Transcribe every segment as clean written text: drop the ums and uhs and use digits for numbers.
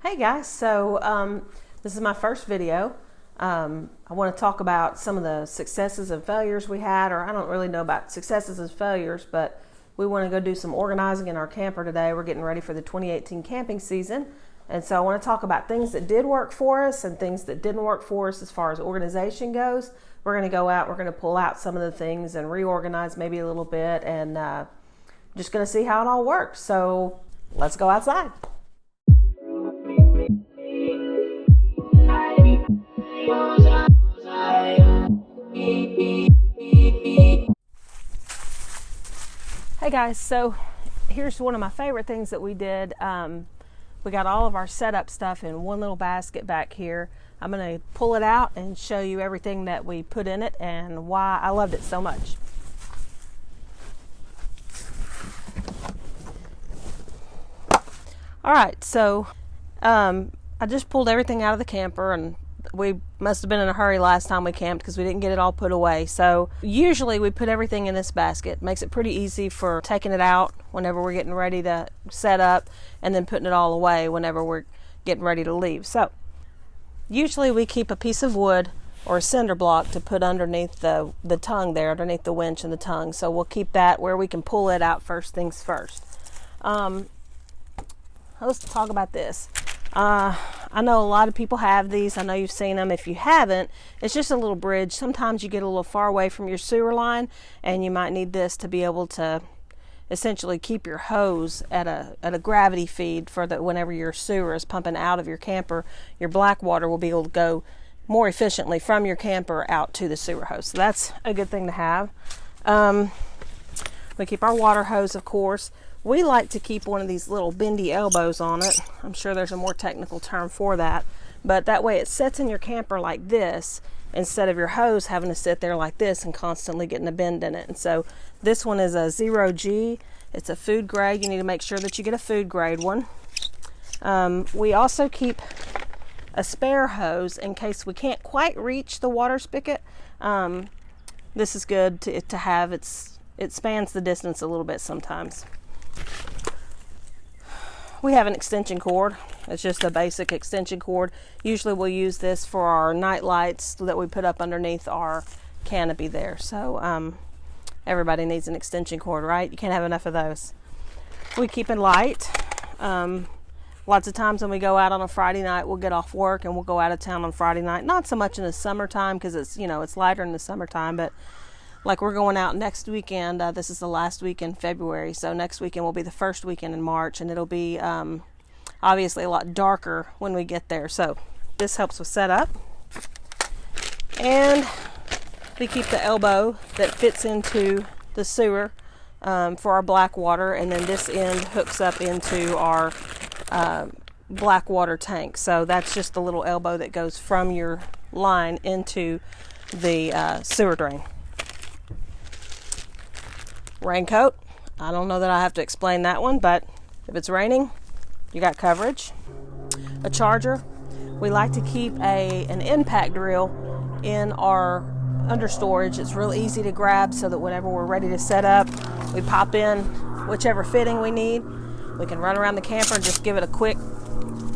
Hey guys, this is my first video. I want to talk about some of the successes and failures we had, or I don't really know about successes and failures, but we want to go do some organizing in our camper today. We're getting ready for the 2018 camping season, and so I want to talk about things that did work for us and things that didn't work for us as far as organization goes. We're going to go out, we're going to pull out some of the things and reorganize maybe a little bit, and just going to see how it all works. So let's go outside. Hey guys, so here's one of my favorite things that we did. We got all of our setup stuff in one little basket back here. I'm going to pull it out and show you everything that we put in it and why I loved it so much. Alright, so I just pulled everything out of the camper, and we must have been in a hurry last time we camped because we didn't get it all put away. So usually we put everything in this basket. Makes it pretty easy for taking it out whenever we're getting ready to set up, and then putting it all away whenever we're getting ready to leave. So usually we keep a piece of wood or a cinder block to put underneath the tongue there, underneath the winch and the tongue. So we'll keep that where we can pull it out first things first. Let's talk about this. I know a lot of people have these. I know you've seen them. If you haven't, it's just a little bridge. Sometimes you get a little far away from your sewer line, and you might need this to be able to essentially keep your hose at a gravity feed for whenever your sewer is pumping out of your camper, your black water will be able to go more efficiently from your camper out to the sewer hose. So that's a good thing to have. We keep our water hose, of course. We like to keep one of these little bendy elbows on it. I'm sure there's a more technical term for that, but that way it sits in your camper like this instead of your hose having to sit there like this and constantly getting a bend in it. And so this one is a 0G. It's a food grade. You need to make sure that you get a food grade one. We also keep a spare hose in case we can't quite reach the water spigot. This is good to have. It spans the distance a little bit sometimes. We have an extension cord. It's just a basic extension cord. Usually we'll use this for our night lights that we put up underneath our canopy there. So everybody needs an extension cord, right? You can't have enough of those. We keep it light. Lots of times when we go out on a Friday night, we'll get off work and we'll go out of town on Friday night. Not so much in the summertime because it's lighter in the summertime, but like we're going out next weekend. This is the last week in February, so next weekend will be the first weekend in March, and it'll be obviously a lot darker when we get there. So this helps with setup. And we keep the elbow that fits into the sewer for our black water, and then this end hooks up into our black water tank. So that's just the little elbow that goes from your line into the sewer drain. Raincoat. I don't know that I have to explain that one, but if it's raining, you got coverage. A charger. We like to keep an impact drill in our understorage. It's real easy to grab so that whenever we're ready to set up, we pop in whichever fitting we need. We can run around the camper and just give it a quick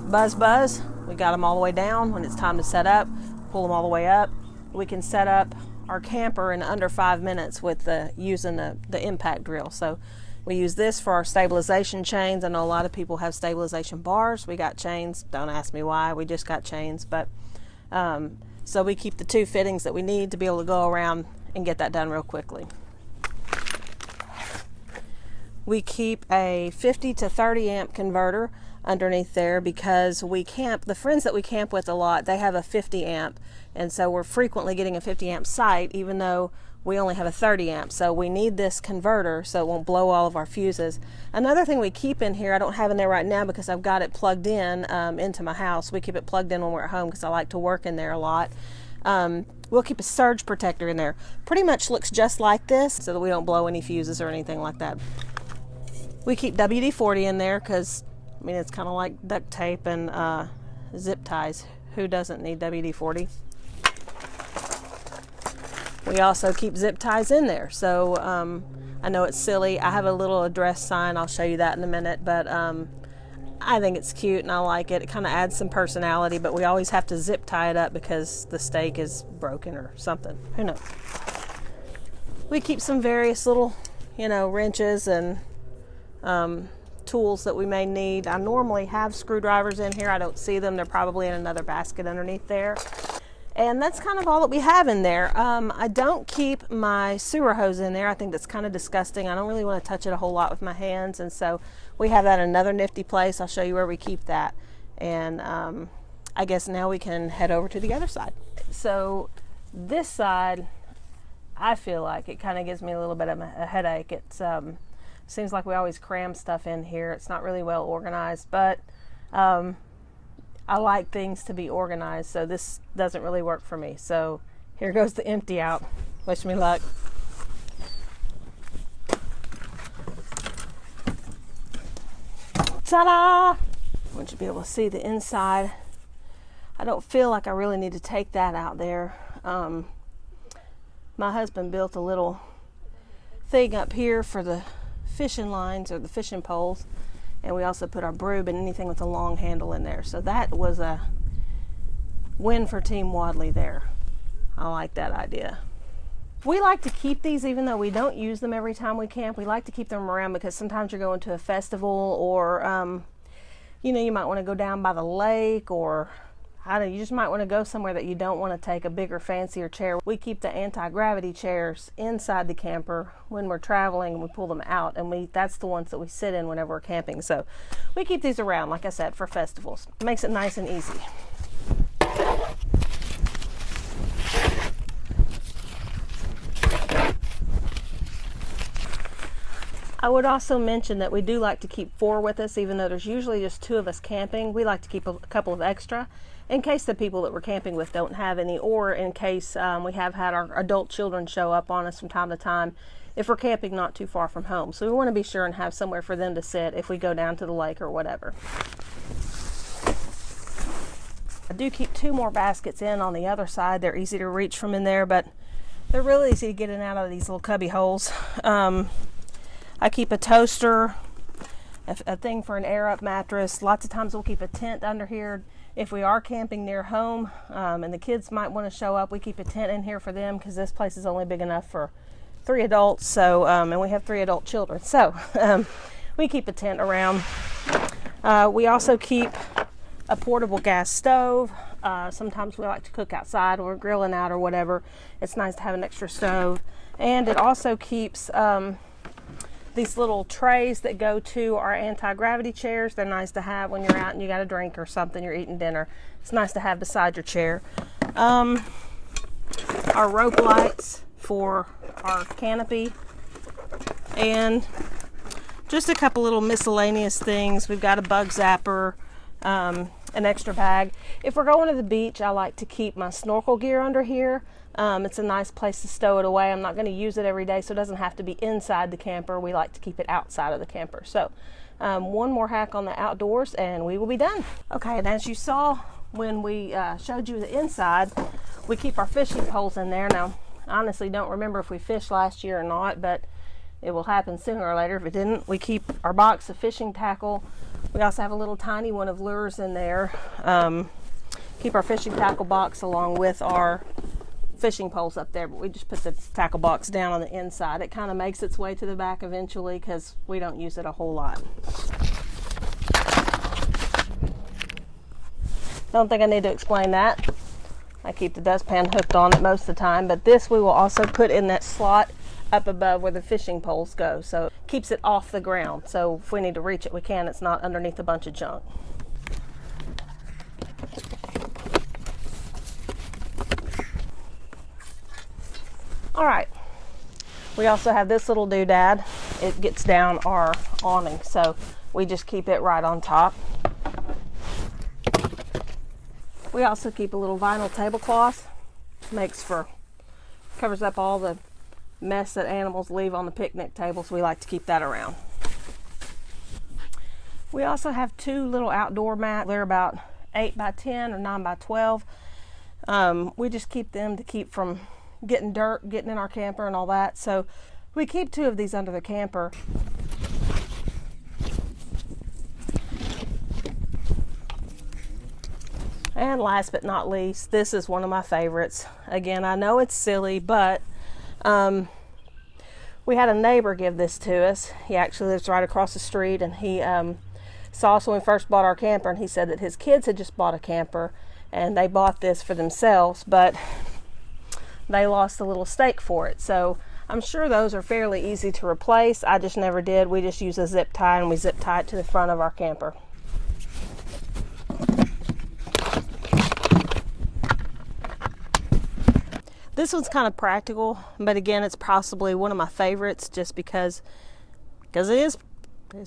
buzz. We got them all the way down. When it's time to set up, pull them all the way up. We can set up our camper in under 5 minutes with using the impact drill. So we use this for our stabilization chains. I know a lot of people have stabilization bars. We got chains. Don't ask me why. We just got chains. But so we keep the two fittings that we need to be able to go around and get that done real quickly. We keep a 50 to 30 amp converter underneath there because the friends that we camp with a lot, they have a 50 amp, and so we're frequently getting a 50 amp site even though we only have a 30 amp. So we need this converter so it won't blow all of our fuses. Another thing we keep in here, I don't have in there right now because I've got it plugged in into my house. We keep it plugged in when we're at home because I like to work in there a lot. We'll keep a surge protector in there. Pretty much looks just like this so that we don't blow any fuses or anything like that. We keep WD-40 in there because it's kind of like duct tape and zip ties. Who doesn't need WD-40? We also keep zip ties in there. So I know it's silly. I have a little address sign. I'll show you that in a minute. But I think it's cute and I like it. It kind of adds some personality, but we always have to zip tie it up because the stake is broken or something. Who knows? We keep some various little, wrenches and tools that we may need. I normally have screwdrivers in here. I don't see them. They're probably in another basket underneath there. And that's kind of all that we have in there. I don't keep my sewer hose in there. I think that's kind of disgusting. I don't really want to touch it a whole lot with my hands, and so we have that in another nifty place. I'll show you where we keep that. And I guess now we can head over to the other side. So this side, I feel like it kind of gives me a little bit of a headache. It seems like we always cram stuff in here. It's not really well organized, but I like things to be organized, so this doesn't really work for me. So here goes the empty out. Wish me luck. Ta-da! I want you to be able to see the inside. I don't feel like I really need to take that out there. My husband built a little thing up here for the fishing lines or the fishing poles. And we also put our broob and anything with a long handle in there. So that was a win for Team Wadley there. I like that idea. We like to keep these even though we don't use them every time we camp. We like to keep them around because sometimes you're going to a festival or, you might want to go down by the lake or you just might want to go somewhere that you don't want to take a bigger, fancier chair. We keep the anti-gravity chairs inside the camper when we're traveling, and we pull them out, and that's the ones that we sit in whenever we're camping. So we keep these around, like I said, for festivals. It makes it nice and easy. I would also mention that we do like to keep 4 with us, even though there's usually just 2 of us camping. We like to keep a couple of extra in case the people that we're camping with don't have any, or in case we have had our adult children show up on us from time to time if we're camping not too far from home. So we want to be sure and have somewhere for them to sit if we go down to the lake or whatever. I do keep 2 more baskets in on the other side. They're easy to reach from in there, but they're really easy to get in and out of these little cubby holes. I keep a toaster, a thing for an air-up mattress. Lots of times we'll keep a tent under here. If we are camping near home and the kids might want to show up, we keep a tent in here for them because this place is only big enough for 3 adults. So, and we have 3 adult children. So we keep a tent around. We also keep a portable gas stove. Sometimes we like to cook outside when we're grilling out or whatever. It's nice to have an extra stove. And it also keeps these little trays that go to our anti-gravity chairs. They're nice to have when you're out and you got a drink or something, you're eating dinner. It's nice to have beside your chair. Our rope lights for our canopy, and just a couple little miscellaneous things. We've got a bug zapper, an extra bag. If we're going to the beach, I like to keep my snorkel gear under here. It's a nice place to stow it away. I'm not going to use it every day, so it doesn't have to be inside the camper. We like to keep it outside of the camper. So one more hack on the outdoors and we will be done. Okay, and as you saw when we showed you the inside, we keep our fishing poles in there. Now, I honestly don't remember if we fished last year or not, but it will happen sooner or later. If it didn't, we keep our box of fishing tackle. We also have a little tiny one of lures in there. Keep our fishing tackle box along with our fishing poles up there, but we just put the tackle box down on the inside. It kind of makes its way to the back eventually because we don't use it a whole lot. Don't think I need to explain that. I keep the dustpan hooked on it most of the time, but this we will also put in that slot up above where the fishing poles go, so it keeps it off the ground. So if we need to reach it, we can. It's not underneath a bunch of junk. All right, we also have this little doodad. It gets down our awning, so we just keep it right on top. We also keep a little vinyl tablecloth. Covers up all the mess that animals leave on the picnic table, so we like to keep that around. We also have 2 little outdoor mats. They're about 8 by 10 or 9 by 12. We just keep them to keep from getting dirt, getting in our camper and all that. So we keep 2 of these under the camper. And last but not least, this is one of my favorites. Again, I know it's silly, but we had a neighbor give this to us. He actually lives right across the street, and he saw us when we first bought our camper, and he said that his kids had just bought a camper and they bought this for themselves, but they lost a little stake for it. So I'm sure those are fairly easy to replace. I just never did. We just use a zip tie, and we zip tie it to the front of our camper. This one's kind of practical, but again, it's possibly one of my favorites just because it's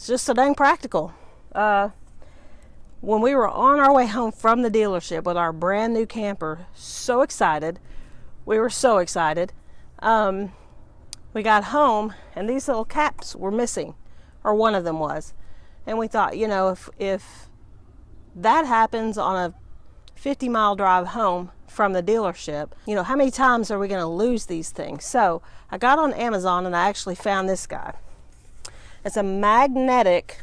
just so dang practical. When we were on our way home from the dealership with our brand new camper, so excited, we were so excited. We got home and these little caps were missing, or one of them was. And we thought, you know, if that happens on a 50-mile drive home from the dealership, you know, how many times are we going to lose these things? So I got on Amazon and I actually found this guy. It's a magnetic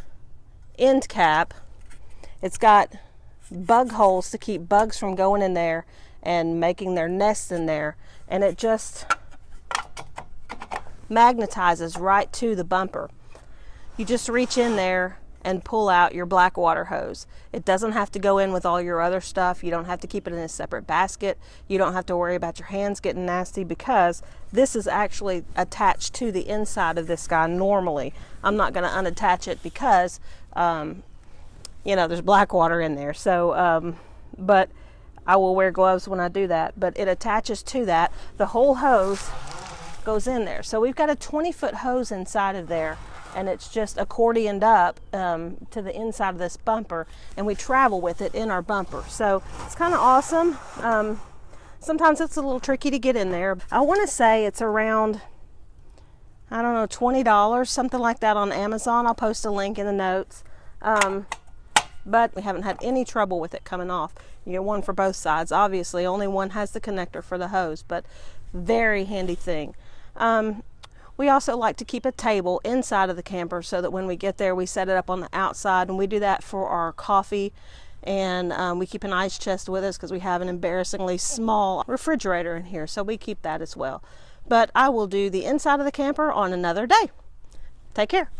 end cap. It's got bug holes to keep bugs from going in there and making their nests in there, and it just magnetizes right to the bumper. You just reach in there and pull out your black water hose. It doesn't have to go in with all your other stuff. You don't have to keep it in a separate basket. You don't have to worry about your hands getting nasty, because this is actually attached to the inside of this guy normally. I'm not going to unattach it because you know, there's black water in there. So but I will wear gloves when I do that. But it attaches to that. The whole hose goes in there. So we've got a 20-foot hose inside of there, and it's just accordioned up to the inside of this bumper, and we travel with it in our bumper. So it's kind of awesome. Sometimes it's a little tricky to get in there. I want to say it's around, I don't know, $20, something like that on Amazon. I'll post a link in the notes. But we haven't had any trouble with it coming off. You get one for both sides. Obviously, only one has the connector for the hose, but very handy thing. We also like to keep a table inside of the camper so that when we get there, we set it up on the outside, and we do that for our coffee. And we keep an ice chest with us because we have an embarrassingly small refrigerator in here, so we keep that as well. But I will do the inside of the camper on another day. Take care.